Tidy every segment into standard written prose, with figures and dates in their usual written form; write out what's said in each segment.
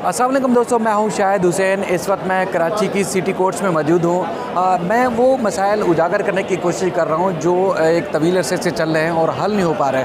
अस्सलाम वालेकुम दोस्तों, मैं हूं शाहिद हुसैन। इस वक्त मैं कराची की सिटी कोर्ट्स में मौजूद हूं। मैं वो मसाइल उजागर करने की कोशिश कर रहा हूं जो एक तवील अरसे से चल रहे हैं और हल नहीं हो पा रहे।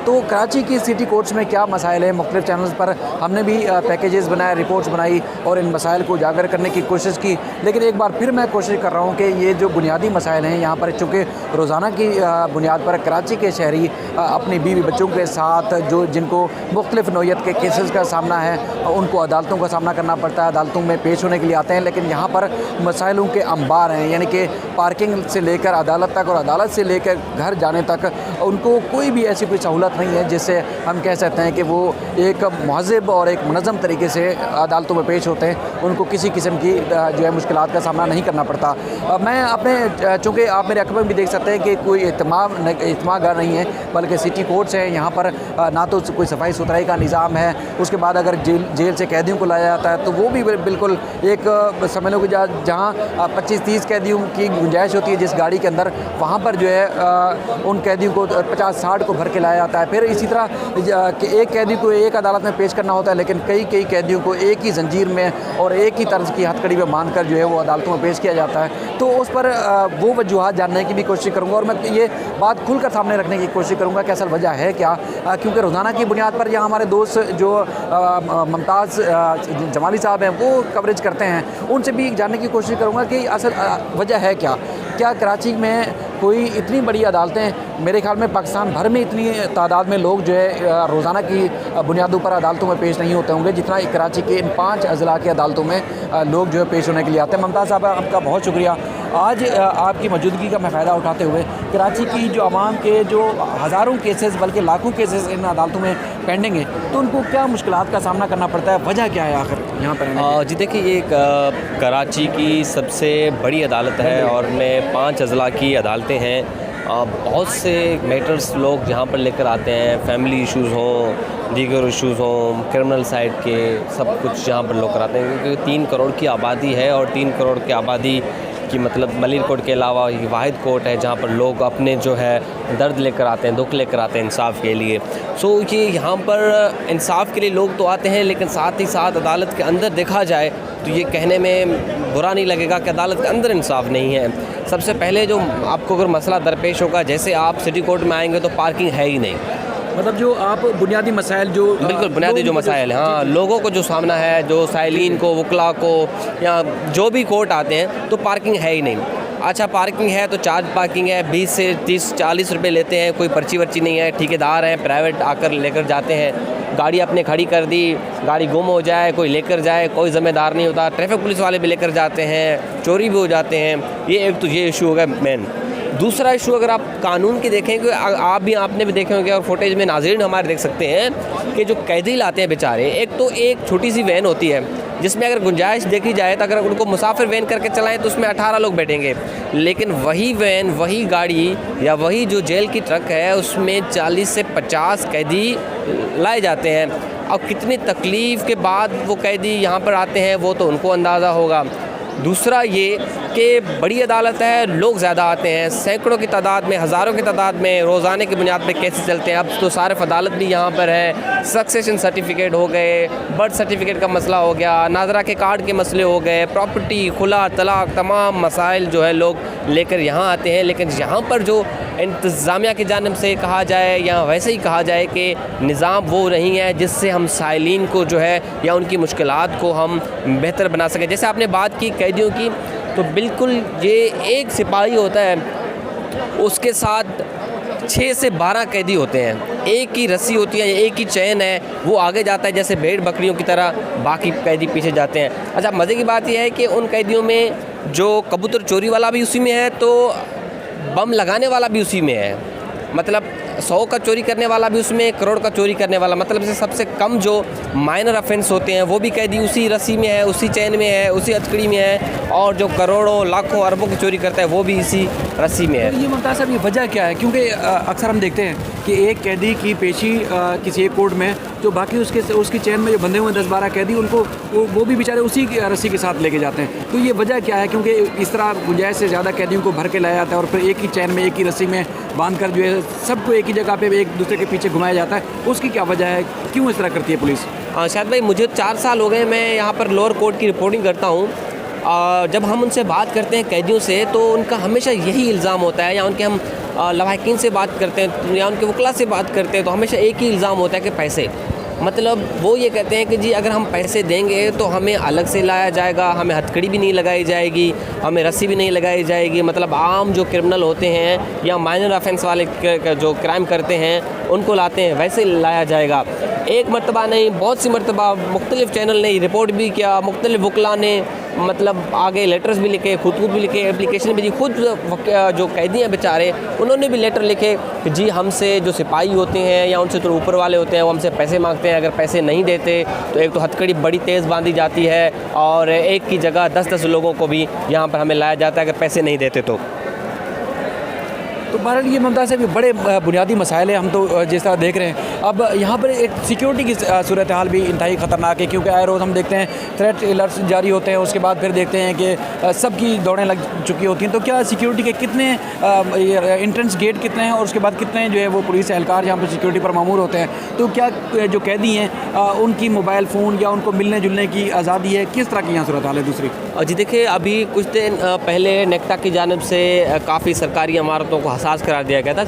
तो कराची की सिटी कोर्ट्स में क्या मसाइल हैं, मुख्तलिफ चैनल्स पर हमने भी पैकेजेस बनाए, रिपोर्ट्स बनाई और इन मसाइल को उजागर करने की कोशिश की। लेकिन एक बार फिर मैं कोशिश कर रहा हूँ कि ये जो बुनियादी मसाइल हैं यहाँ पर, चूँकि रोज़ाना की बुनियाद पर कराची के शहरी अपनी बीवी बच्चों के साथ जो जिनको मुख्तलिफ नौइयत के केसेस का सामना है, उनको अदालतों का सामना करना पड़ता है, अदालतों में पेश होने के लिए आते हैं। लेकिन यहाँ पर मसाइलों के अंबार हैं, यानी कि पार्किंग से लेकर अदालत तक और अदालत से लेकर घर जाने तक उनको कोई भी ऐसी कोई सहूलत नहीं है जिससे हम कह सकते हैं कि वो एक महज़ब और एक मुनज़्ज़म तरीके से अदालतों में पेश होते हैं। उनको किसी किस्म की जो है मुश्किलात का सामना नहीं करना पड़ता। मैं अपने, चूँकि आप मेरे अखबार में भी देख सकते हैं कि कोई इज्तिमागार नहीं है, बल्कि सिटी कोर्ट्स हैं। यहाँ पर ना तो कोई सफाई सुथराई का निज़ाम है। उसके बाद अगर जेल से कैदियों को लाया जाता है तो वो भी बिल्कुल एक समझ लो कि जहाँ 25-30 कैदियों की गुंजाइश होती है जिस गाड़ी के अंदर, वहाँ पर जो है उन कैदियों को 50-60 को भर के लाया जाता है। फिर इसी तरह कि एक कैदी को एक अदालत में पेश करना होता है, लेकिन कई कैदियों को एक ही जंजीर में और एक ही तर्ज की हथकड़ी में बांध कर जो है वो अदालतों में पेश किया जाता है। तो उस पर वो वजूहात जानने की भी कोशिश करूँगा और मैं ये बात खुलकर सामने रखने की कोशिश करूँगा कि असल वजह है क्या। क्योंकि रोज़ाना की बुनियाद पर यहाँ हमारे दोस्त जो मुमताज़ जमाली साहब हैं वो कवरेज करते हैं, उनसे भी जानने की कोशिश करूँगा कि असल वजह है क्या। कराची में कोई इतनी बड़ी अदालतें, मेरे ख्याल में पाकिस्तान भर में इतनी तादाद में लोग जो है रोज़ाना की बुनियादों पर अदालतों में पेश नहीं होते होंगे जितना कराची के इन 5 अज़ला की अदालतों में लोग जो है पेश होने के लिए आते हैं। मुमताज़ साहब, आपका बहुत शुक्रिया। आज आपकी मौजूदगी का मैं फ़ायदा उठाते हुए कराची की जो आवाम के जो हज़ारों केसेस बल्कि लाखों केसेस इन अदालतों में पेंडिंग है, तो उनको क्या मुश्किलात का सामना करना पड़ता है, वजह क्या है आखिर यहाँ पर? जी देखिए, ये कराची की सबसे बड़ी अदालत है और में 5 अज़ला की अदालतें हैं। बहुत से मैटर्स लोग यहाँ पर लेकर आते हैं, फैमिली इश्यूज़ हों, दीगर इश्यूज़ हों, क्रिमिनल साइड के, सब कुछ यहाँ पर लोग कराते हैं। क्योंकि 3 करोड़ की आबादी है और 3 करोड़ की आबादी कि मतलब मलिर कोर्ट के अलावा ये वाहिद कोर्ट है जहाँ पर लोग अपने जो है दर्द लेकर आते हैं, दुख लेकर आते हैं इंसाफ के लिए। सो ये यहाँ पर इंसाफ के लिए लोग तो आते हैं, लेकिन साथ ही साथ अदालत के अंदर देखा जाए तो ये कहने में बुरा नहीं लगेगा कि अदालत के अंदर इंसाफ नहीं है। सबसे पहले जो आपको अगर मसला दरपेश होगा, जैसे आप सिटी कोर्ट में आएंगे तो पार्किंग है ही नहीं। मतलब जो आप बुनियादी मसाइल जो बिल्कुल बुनियादी जो मसाइल हैं, हाँ, लोगों को जो सामना है, जो साइलिन को, वकला को या जो भी कोर्ट आते हैं, तो पार्किंग है ही नहीं। अच्छा, पार्किंग है तो चार्ज पार्किंग है, 20 से 30-40 रुपये लेते हैं, कोई पर्ची वर्ची नहीं है, ठेकेदार हैं, प्राइवेट आकर लेकर जाते हैं। गाड़ी अपने खड़ी कर दी, गाड़ी गुम हो जाए, कोई लेकर जाए, कोई ज़िम्मेदार नहीं होता। ट्रैफिक पुलिस वाले भी लेकर जाते हैं, चोरी भी हो जाते हैं। ये एक तो ये इशू होगा मेन। दूसरा इशू अगर आप कानून की देखें, कि आपने भी देखे होंगे और फुटेज में नाज़रीन हमारे देख सकते हैं कि जो कैदी लाते हैं बेचारे, एक तो एक छोटी सी वैन होती है जिसमें अगर गुंजाइश देखी जाए तो अगर उनको मुसाफिर वैन करके चलाएं तो उसमें 18 लोग बैठेंगे, लेकिन वही वैन, वही गाड़ी या वही जो जेल की ट्रक है उसमें 40 से 50 कैदी लाए जाते हैं। और कितनी तकलीफ़ के बाद वो कैदी यहाँ पर आते हैं वो तो उनको अंदाज़ा होगा। दूसरा ये कि बड़ी अदालत है, लोग ज़्यादा आते हैं, सैकड़ों की तादाद में, हज़ारों की तादाद में रोज़ाने की बुनियाद पे केसेस चलते हैं। अब तो सारिफ अदालत भी यहाँ पर है, सक्सेशन सर्टिफिकेट हो गए, बर्थ सर्टिफिकेट का मसला हो गया, नाजरा के कार्ड के मसले हो गए, प्रॉपर्टी, खुला तलाक, तमाम मसाइल जो है लोग लेकर यहाँ आते हैं। लेकिन यहाँ पर जो इंतज़ामिया की जानिब से कहा जाए या वैसे ही कहा जाए कि निज़ाम वो नहीं है जिससे हम साइलिन को जो है या उनकी मुश्किलात को हम बेहतर बना सकें। जैसे आपने बात की कैदियों की, तो बिल्कुल ये एक सिपाही होता है, उसके साथ 6 से 12 कैदी होते हैं, एक ही रस्सी होती है, एक ही चैन है, वो आगे जाता है जैसे भेड़ बकरियों की तरह, बाकी कैदी पीछे जाते हैं। अच्छा, मज़े की बात यह है कि उन कैदियों में जो कबूतर चोरी वाला भी उसी में है, तो बम लगाने वाला भी उसी में है। मतलब 100 का चोरी करने वाला भी उसमें, 1 करोड़ का चोरी करने वाला, मतलब से सबसे कम जो माइनर ऑफेंस होते हैं वो भी कैदी उसी रस्सी में है, उसी चैन में है, उसी हथकड़ी में है, और जो करोड़ों लाखों अरबों की चोरी करता है वो भी इसी रस्सी में है। तो ये मुमताज़ साहब, ये वजह क्या है? क्योंकि अक्सर हम देखते हैं कि एक कैदी की पेशी किसी एक कोर्ट में, जो बाकी उसकी चैन में जो बंधे हुए 10-12 कैदी, उनको वो भी बेचारे उसी रस्सी के साथ लेके जाते हैं। तो ये वजह क्या है? क्योंकि इस तरह गुंजाइश से ज़्यादा कैदियों को भर के लाया जाता है और फिर एक ही चैन में, एक ही रस्सी में बांध कर जो है सबको एक ही जगह पे एक दूसरे के पीछे घुमाया जाता है, उसकी क्या वजह है, क्यों इस तरह करती है पुलिस? शायद भाई मुझे 4 साल हो गए, मैं यहाँ पर लोअर कोर्ट की रिपोर्टिंग करता हूँ। जब हम उनसे बात करते हैं कैदियों से, तो उनका हमेशा यही इल्ज़ाम होता है, या उनके हम लवाहिकीन से बात करते हैं या उनके वकला से बात करते हैं, तो हमेशा एक ही इल्ज़ाम होता है कि पैसे। मतलब वो ये कहते हैं कि जी अगर हम पैसे देंगे तो हमें अलग से लाया जाएगा, हमें हथकड़ी भी नहीं लगाई जाएगी, हमें रस्सी भी नहीं लगाई जाएगी। मतलब आम जो क्रिमिनल होते हैं या माइनर ऑफेंस वाले जो क्राइम करते हैं उनको लाते हैं, वैसे लाया जाएगा। एक मरतबा नहीं, बहुत सी मरतबा मुख्तलिफ चैनल ने रिपोर्ट भी किया, मुख्तलिफ वकला ने मतलब आगे लेटर्स भी लिखे, खुद भी लिखे, एप्लीकेशन भी दी। खुद जो कैदी हैं बेचारे, उन्होंने भी लेटर लिखे कि जी हमसे जो सिपाही होते हैं या उनसे तो ऊपर वाले होते हैं, वो हमसे पैसे मांगते हैं, अगर पैसे नहीं देते तो एक तो हथकड़ी बड़ी तेज़ बांधी जाती है, और एक की जगह 10-10 लोगों को भी यहाँ पर हमें लाया जाता है अगर पैसे नहीं देते तो बहरहाल ये मुमताज़ साहब बड़े बुनियादी मसाइल हैं, हम तो जिस तरह देख रहे हैं। अब यहाँ पर एक सिक्योरिटी की सूरत हाल भी इंतहाई ख़तरनाक है, क्योंकि आए रोज़ हम देखते हैं थ्रेट अलर्ट्स जारी होते हैं, उसके बाद फिर देखते हैं कि सबकी दौड़ें लग चुकी होती हैं। तो क्या सिक्योरिटी के कितने इंट्रेंस गेट कितने हैं, और उसके बाद कितने जो है वो पुलिस एहलकार यहाँ पर सिक्योरिटी पर मामूर होते हैं? तो क्या जो कैदी हैं उनकी मोबाइल फ़ोन या उनको मिलने जुलने की आज़ादी है, किस तरह की यहाँ सूरत हाल है? दूसरी जी देखिए, अभी कुछ दिन पहले नेक्टा की जानिब से काफ़ी सरकारी इमारतों को हसास करार दिया गया था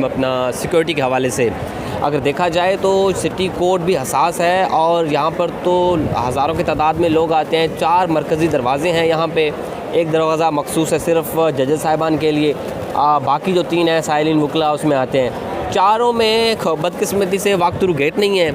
अपना सिक्योरिटी के हवाले से। अगर देखा जाए तो सिटी कोर्ट भी हसास है, और यहाँ पर तो हज़ारों की तादाद में लोग आते हैं। 4 मरकज़ी दरवाज़े हैं यहाँ पे, एक दरवाज़ा मखसूस है सिर्फ जजेस साहिबान के लिए, बाकी जो 3 हैं साइलिन वकला उसमें आते हैं। चारों में बदकिस्मती से वॉक थ्रू गेट नहीं है,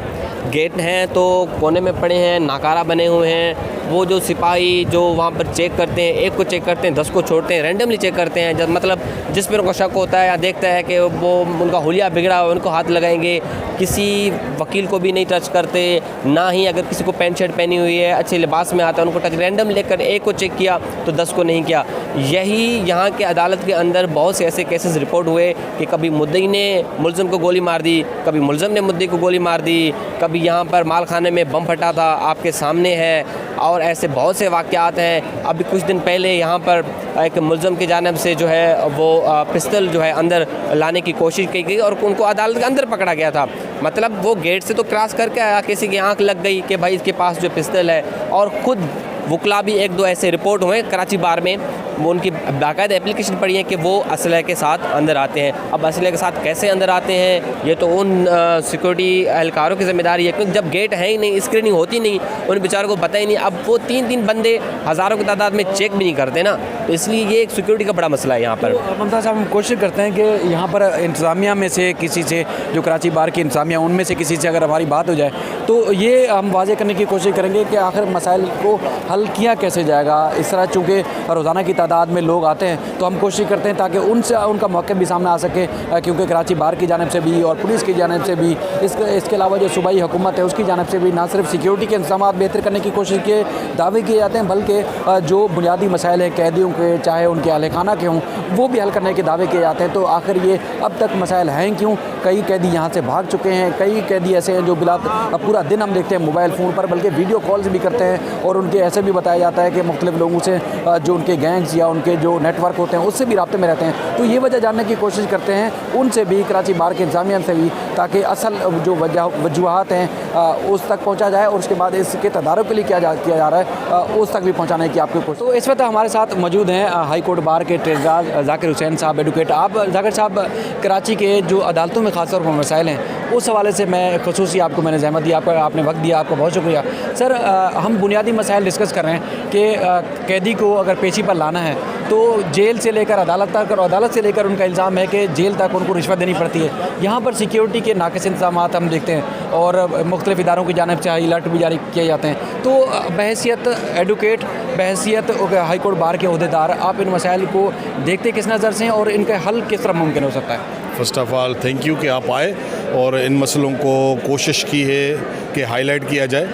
गेट हैं तो कोने में पड़े हैं, नाकारा बने हुए हैं। वो जो सिपाही जो वहाँ पर चेक करते हैं, एक को चेक करते हैं, 10 को छोड़ते हैं, रैंडमली चेक करते हैं। जब मतलब जिस पर उनको शक होता है या देखता है कि वो उनका हुलिया बिगड़ा हो, उनको हाथ लगाएंगे। किसी वकील को भी नहीं टच करते, ना ही अगर किसी को पैंट शर्ट पहनी हुई है, अच्छे लिबास में आता है, उनको टच। रैंडम लेकर एक को चेक किया तो 10 को नहीं किया। यही यहाँ के अदालत के अंदर बहुत से ऐसे केसेस रिपोर्ट हुए कि कभी मुद्दई ने मुलज़िम को गोली मार दी, कभी मुलज़िम ने मुद्दई को गोली मार दी, कभी यहाँ पर माल खाने में बम फटा था, आपके सामने है। और ऐसे बहुत से वाक़यात हैं। अभी कुछ दिन पहले यहाँ पर एक मुलज़िम की जानिब से जो है वो पिस्तल जो है अंदर लाने की कोशिश की गई और उनको अदालत के अंदर पकड़ा गया था। मतलब वो गेट से तो क्रॉस करके आया, किसी की आंख लग गई कि भाई इसके पास जो पिस्तल है। और ख़ुद वकला भी 1-2 ऐसे रिपोर्ट हुए कराची बार में, वो उनकी बाकायदा एप्लीकेशन पड़ी है कि वो असलहे के साथ अंदर आते हैं। अब असलहे के साथ कैसे अंदर आते हैं ये तो उन सिक्योरिटी एहलकारों की ज़िम्मेदारी है, क्योंकि जब गेट है ही नहीं, स्क्रीनिंग होती नहीं, उन बेचारों को पता ही नहीं। अब वो 3-3 बंदे हज़ारों की तादाद में चेक भी नहीं करते ना, तो इसलिए ये एक सिक्योरिटी का बड़ा मसला है यहाँ पर। मुमताज़ साहब, हम कोशिश करते हैं कि यहाँ पर इंतज़ामिया में से किसी से, जो कराची बार की इंतज़ामिया उनमें से किसी से अगर हमारी बात हो जाए तो ये हम वाज़े करने की कोशिश करेंगे कि आखिर मसाइल को हल किया कैसे जाएगा। इस तरह चूँकि रोज़ाना की तादाद में लोग आते हैं तो हम कोशिश करते हैं ताकि उनसे उनका मौक़िफ़ भी सामने आ सके, क्योंकि कराची बार की जानिब से भी और पुलिस की जानिब से भी, इसके अलावा जो सूबाई हुकूमत है उसकी जानिब से भी ना सिर्फ सिक्योरिटी के इंतज़ाम बेहतर करने की कोशिश के दावे किए जाते हैं, बल्कि जो बुनियादी मसाइल हैं कैदियों के, चाहे उनके अहले खाना के हों, वो भी हल करने के दावे किए जाते हैं। तो आखिर ये अब तक मसाइल हैं क्यों? कई कैदी यहाँ से भाग चुके हैं, कई कैदी ऐसे हैं जो पूरा दिन हम देखते हैं मोबाइल फ़ोन पर, बल्कि वीडियो कॉल्स भी करते हैं, और उनके ऐसे भी बताया जाता है कि मुख्तलिफ लोगों से जो उनके गैंग्स या उनके जो नेटवर्क होते हैं उससे भी राब्ते में रहते हैं। तो ये वजह जानने की कोशिश करते हैं उनसे भी, कराची बार के इंतज़ामिया से भी, ताकि असल जो वजूहात हैं उस तक पहुँचा जाए, और उसके बाद इसके तदारुक के लिए किया जा रहा है उस तक भी पहुँचाने की आपकी कोशिश। तो इस वक्त हमारे साथ मौजूद हैं हाई कोर्ट बार के ट्रेजरार ज़ाकिर हुसैन साहब, एडवोकेट। आप ज़ाकिर साहब, कराची के जो अदालतों में ख़ास तौर पर मसाइल हैं उस हवाले से मैं ख़ुसूसी आपको मैंने ज़हमत दी, आपने वक्त दिया, आपका बहुत शुक्रिया। सर, हम बुनियादी मसाइल डिस्कस कर रहे हैं कि कैदी को अगर पेशी पर लाना है तो जेल से लेकर अदालत तक, और अदालत से लेकर उनका इल्ज़ाम है कि जेल तक उनको रिश्वत देनी पड़ती है। यहाँ पर सिक्योरिटी के नाक़िस इंतज़ाम हम देखते हैं, और मुख्तलिफ़ इदारों की जानिब से हाई अलर्ट भी जारी किए जाते हैं। तो बहैसियत एडवोकेट, बहैसियत हाई कोर्ट बार के अहदेदार, आप इन मसाइल को देखते किस नज़र से हैं और इनका हल किस तरह मुमकिन हो सकता है? First of all thank you कि आप आए और इन मसलों को कोशिश की है कि हाईलाइट किया जाए।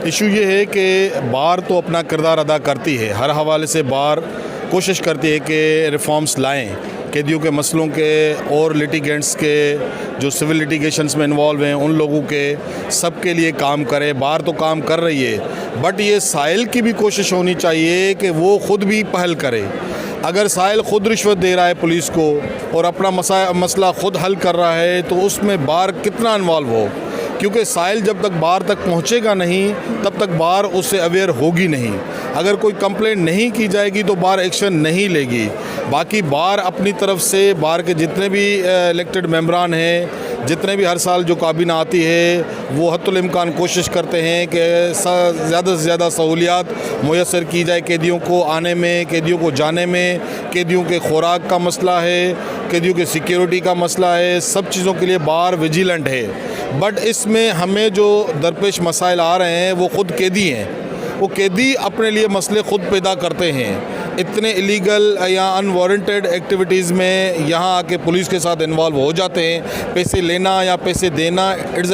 इशू ये है कि बार तो अपना किरदार अदा करती है, हर हवाले से बार कोशिश करती है कि रिफॉर्म्स लाएं, कैदियों के मसलों के और लिटिगेंट्स के जो सिविल लिटिगेशंस में इन्वॉल्व हैं उन लोगों के सबके लिए काम करे। बार तो काम कर रही है, बट ये साहिल की भी कोशिश होनी चाहिए कि वो ख़ुद भी पहल करे। अगर साहिल ख़ुद रिश्वत दे रहा है पुलिस को और अपना मसला ख़ुद हल कर रहा है तो उसमें बार कितना इन्वॉल्व हो, क्योंकि साहिल जब तक बार तक पहुंचेगा नहीं तब तक बार उससे अवेयर होगी नहीं। अगर कोई कंप्लेंट नहीं की जाएगी तो बार एक्शन नहीं लेगी। बाकी बार अपनी तरफ से बार के जितने भी इलेक्टेड मेंबरान हैं, जितने भी हर साल जो काबीना आती है, वो हत्तुल इम्कान कोशिश करते हैं कि ज़्यादा से ज़्यादा सहूलियात मुयस्सर की जाए कैदियों को आने में, कैदियों को जाने में। कैदियों के खुराक का मसला है, कैदियों के सिक्योरिटी का मसला है, सब चीज़ों के लिए बार विजिलेंट है। बट इसमें हमें जो दरपेश मसाइल आ रहे हैं वो ख़ुद कैदी हैं। वो कैदी अपने लिए मसले ख़ुद पैदा करते हैं। इतने इलीगल या अनवारंटेड एक्टिविटीज़ में यहाँ आके पुलिस के साथ इन्वॉल्व हो जाते हैं। पैसे लेना या पैसे देना इट्स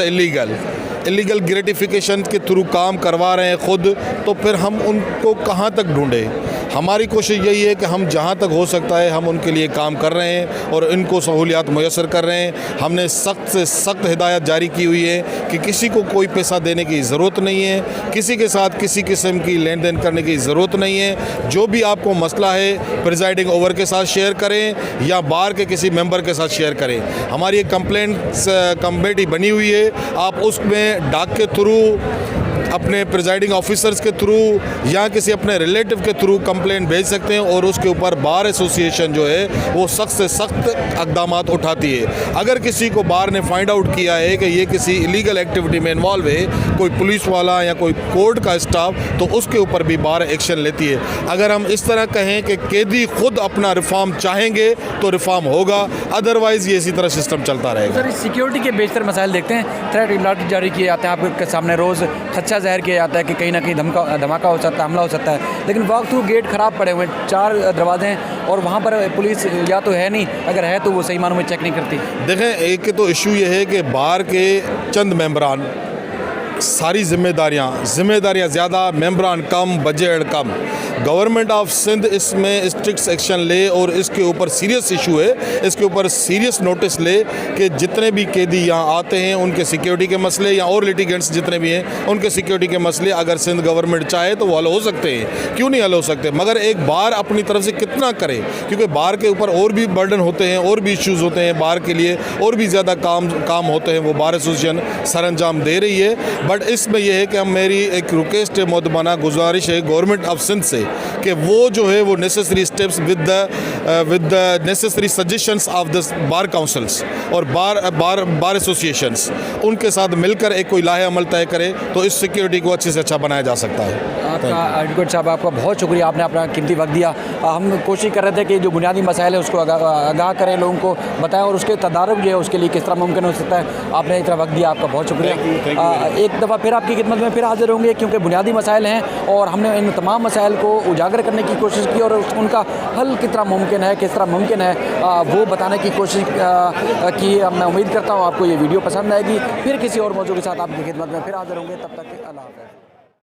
इलीगल ग्रेटिफिकेशन के थ्रू काम करवा रहे हैं ख़ुद, तो फिर हम उनको कहाँ तक ढूंढें। हमारी कोशिश यही है कि हम जहाँ तक हो सकता है हम उनके लिए काम कर रहे हैं और इनको सहूलियात मुयस्सर कर रहे हैं। हमने सख्त से सख्त हिदायत जारी की हुई है कि किसी को कोई पैसा देने की ज़रूरत नहीं है, किसी के साथ किसी किस्म की लेन देन करने की ज़रूरत नहीं है। जो भी आपको मसला है प्रिजाइडिंग ओवर के साथ शेयर करें या बार के किसी मेंबर के साथ शेयर करें। हमारी एक कंप्लेंट्स कमेटी बनी हुई है, आप उसमें डाक के थ्रू, अपने प्रिजाइडिंग ऑफिसर्स के थ्रू या किसी अपने रिलेटिव के थ्रू कंप्लेंट भेज सकते हैं और उसके ऊपर बार एसोसिएशन जो है वो सख्त से सख्त इक़दामात उठाती है। अगर किसी को बार ने फाइंड आउट किया है कि ये किसी इलीगल एक्टिविटी में इन्वॉल्व है, कोई पुलिस वाला या कोई कोर्ट का स्टाफ, तो उसके ऊपर भी बार एक्शन लेती है। अगर हम इस तरह कहें कि कैदी खुद अपना रिफॉर्म चाहेंगे तो रिफॉर्म होगा, अदरवाइज़ ये इसी तरह सिस्टम चलता रहेगा। सर, सिक्योरिटी के बेशतर मसाइल देखते हैं, थ्रेट अलर्ट जारी किए जाते हैं आपके सामने, रोज़ खदशा ज़ाहिर किया जाता है कि कहीं ना कहीं धमाका हो सकता है, हमला हो सकता है। लेकिन वॉक थ्रू गेट ख़राब पड़े हुए हैं, 4 दरवाजे हैं और वहाँ पर पुलिस या तो है नहीं, अगर है तो वो सही मानों में चेक नहीं करती। देखें, एक तो इशू ये है कि बार के चंद मेंबरान, सारी जिम्मेदारियाँ ज़्यादा, मेंबरान कम, बजट कम। गवर्नमेंट ऑफ सिंध इसमें स्ट्रिक्ट एक्शन ले और इसके ऊपर सीरियस इशू है, इसके ऊपर सीरियस नोटिस ले कि जितने भी कैदी यहाँ आते हैं उनके सिक्योरिटी के मसले या और लिटिगेंट्स जितने भी हैं उनके सिक्योरिटी के मसले अगर सिंध गवर्नमेंट चाहे तो वो हल हो सकते हैं, क्यों नहीं हल हो सकते। मगर एक बार अपनी तरफ से कितना करे, क्योंकि बार के ऊपर और भी बर्डन होते हैं, और भी इश्यूज़ होते हैं, बार के लिए और भी ज़्यादा काम होते हैं, वो बार एसोसिएशन सर अंजाम दे रही है। बट इसमें यह है कि हम, मेरी एक रिक्वेस्ट है, मुअद्दबाना गुजारिश है गवर्नमेंट ऑफ सिंध से कि वो जो है वो necessary steps with the necessary suggestions of the bar councils और बार एसोसिएशंस, उनके साथ मिलकर एक कोई लाहे अमल तय करे तो इस सिक्योरिटी को अच्छे से अच्छा बनाया जा सकता है। आपका एडवोकेट साहब, आपका बहुत शुक्रिया, आपने अपना कीमती वक्त दिया। हम कोशिश कर रहे थे कि जो बुनियादी मसाइल है उसको आगाह करें, लोगों को बताएं और उसके तदारुक जो है उसके लिए किस तरह मुमकिन हो सकता है। आपने इतना वक्त दिया, आपका बहुत शुक्रिया। एक दफ़ा फिर आपकी खिदमत में फिर हाजिर होंगे, क्योंकि बुनियादी मसाइल हैं और हमने इन तमाम मसाइल को उजागर करने की कोशिश की और उनका हल कितना मुमकिन है, किस तरह मुमकिन है, वो बताने की कोशिश की। मैं उम्मीद करता हूँ आपको ये वीडियो पसंद आएगी। फिर किसी और मौजू के साथ आपकी खिदमत में फिर हाजिर होंगे, तब तक अल्लाह हाफ़िज़।